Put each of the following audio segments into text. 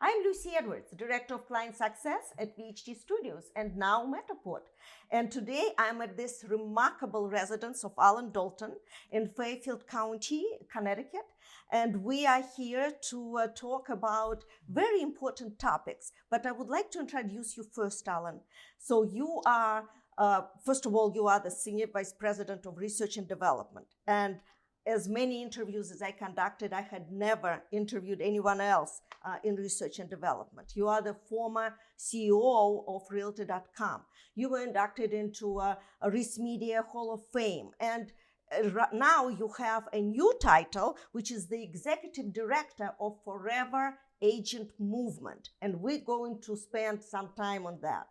I'm Lucy Edwards, Director of Client Success at VHT Studios and now Metaport. And today I'm at this remarkable residence of Allan Dalton in Fairfield County, Connecticut. And we are here to talk about very important topics. But I would like to introduce you first, Allan. So you are, first of all, you are the Senior Vice President of Research and Development. And as many interviews as I conducted, I had never interviewed anyone else in research and development. You are the former CEO of Realtor.com. You were inducted into a Risk Media Hall of Fame. And now you have a new title, which is the Executive Director of Forever Agent Movement. And we're going to spend some time on that.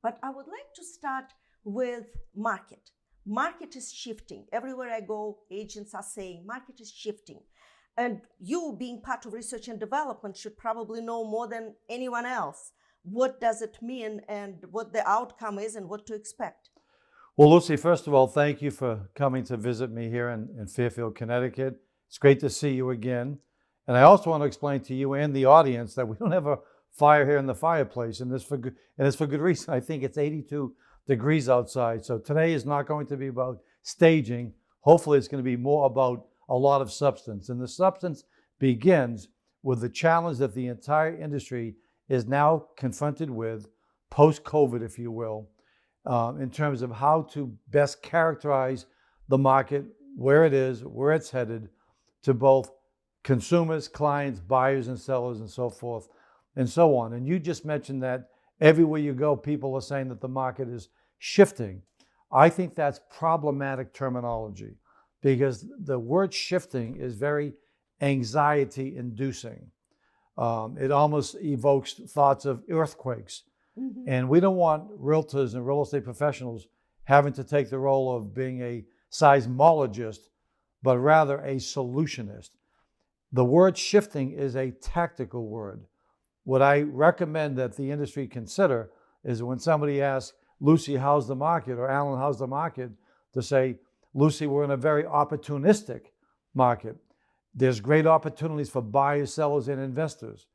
But I would like to start with market. Market is shifting. Everywhere I go, agents are saying market is shifting. And you, being part of research and development, should probably know more than anyone else. What does it mean and what the outcome is and what to expect? Well, Lucy, first of all, thank you for coming to visit me here in Fairfield, Connecticut. It's great to see you again. And I also want to explain to you and the audience that we don't have a fire here in the fireplace, and it's for good reason. I think it's 82 degrees outside. So today is not going to be about staging. Hopefully it's going to be more about a lot of substance. And the substance begins with the challenge that the entire industry is now confronted with, post-COVID, if you will, in terms of how to best characterize the market, where it is, where it's headed, to both consumers, clients, buyers and sellers and so forth and so on. And you just mentioned that everywhere you go, people are saying that the market is shifting. I think that's problematic terminology because the word shifting is very anxiety inducing. It almost evokes thoughts of earthquakes. Mm-hmm. And we don't want realtors and real estate professionals having to take the role of being a seismologist, but rather a solutionist. The word shifting is a tactical word. What I recommend that the industry consider is when somebody asks, Lucy, how's the market? Or Allan, how's the market? To say, Lucy, we're in a very opportunistic market. There's great opportunities for buyers, sellers, and investors.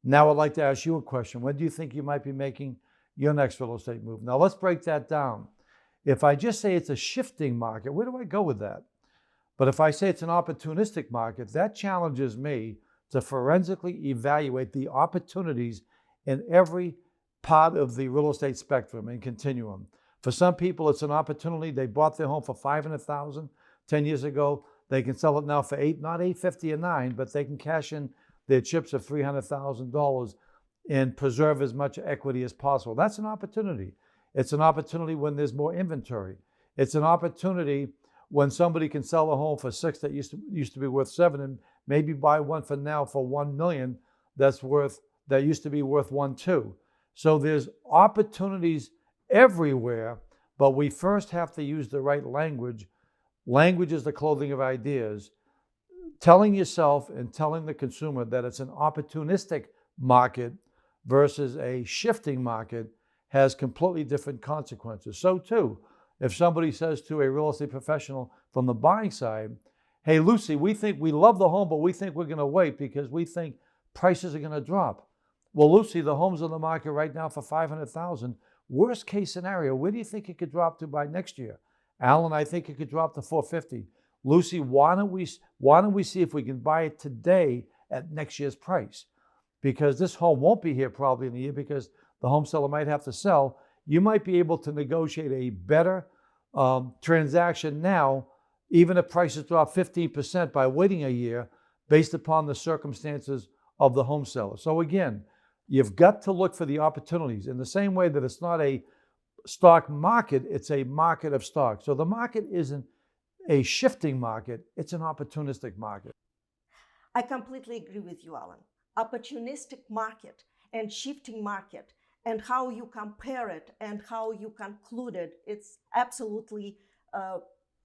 Now I'd like to ask you a question. When do you think you might be making your next real estate move? Now let's break that down. If I just say it's a shifting market, where do I go with that? But if I say it's an opportunistic market, that challenges me to forensically evaluate the opportunities in every part of the real estate spectrum and continuum. For some people, it's an opportunity. They bought their home for $500,000 10 years ago. They can sell it now for not $850 or $9, but they can cash in their chips of $300,000 and preserve as much equity as possible. That's an opportunity. It's an opportunity when there's more inventory. It's an opportunity when somebody can sell a home for $6 that used to be worth $7 and maybe buy one for now for $1 million that used to be worth $1.2 million. So there's opportunities everywhere, but we first have to use the right language. Language is the clothing of ideas. Telling yourself and telling the consumer that it's an opportunistic market versus a shifting market has completely different consequences. So too, if somebody says to a real estate professional from the buying side, hey, Lucy, we love the home, but we think we're going to wait because we think prices are going to drop. Well, Lucy, the home's on the market right now for $500,000. Worst case scenario, where do you think it could drop to by next year? Allan, I think it could drop to $450,000. Lucy, why don't we see if we can buy it today at next year's price? Because this home won't be here probably in a year because the home seller might have to sell. You might be able to negotiate a better transaction now, even if prices drop 15% by waiting a year based upon the circumstances of the home seller. So again, you've got to look for the opportunities in the same way that it's not a stock market, it's a market of stocks. So the market isn't a shifting market, it's an opportunistic market. I completely agree with you, Allan. Opportunistic market and shifting market and how you compare it and how you conclude it, it's absolutely a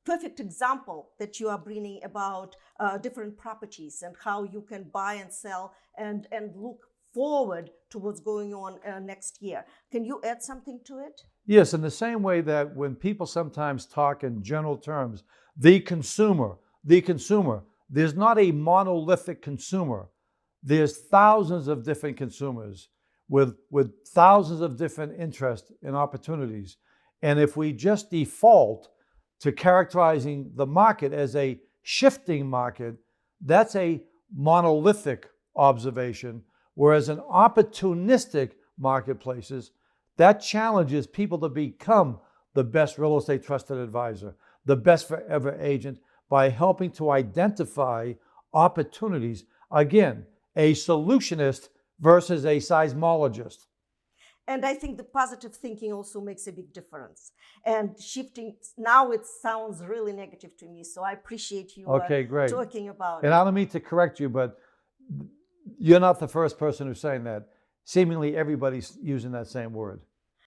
perfect example that you are bringing about different properties and how you can buy and sell and look forward to what's going on next year. Can you add something to it? Yes, in the same way that when people sometimes talk in general terms, the consumer, there's not a monolithic consumer. there's thousands of different consumers with thousands of different interests and opportunities. And if we just default to characterizing the market as a shifting market, that's a monolithic observation. Whereas in opportunistic marketplaces, that challenges people to become the best real estate trusted advisor, the best forever agent, by helping to identify opportunities. Again, a solutionist versus a seismologist. And I think the positive thinking also makes a big difference. And shifting, now it sounds really negative to me. So I appreciate you Great. talking about and it. I don't mean to correct you, but you're not the first person who's saying that. Seemingly everybody's using that same word.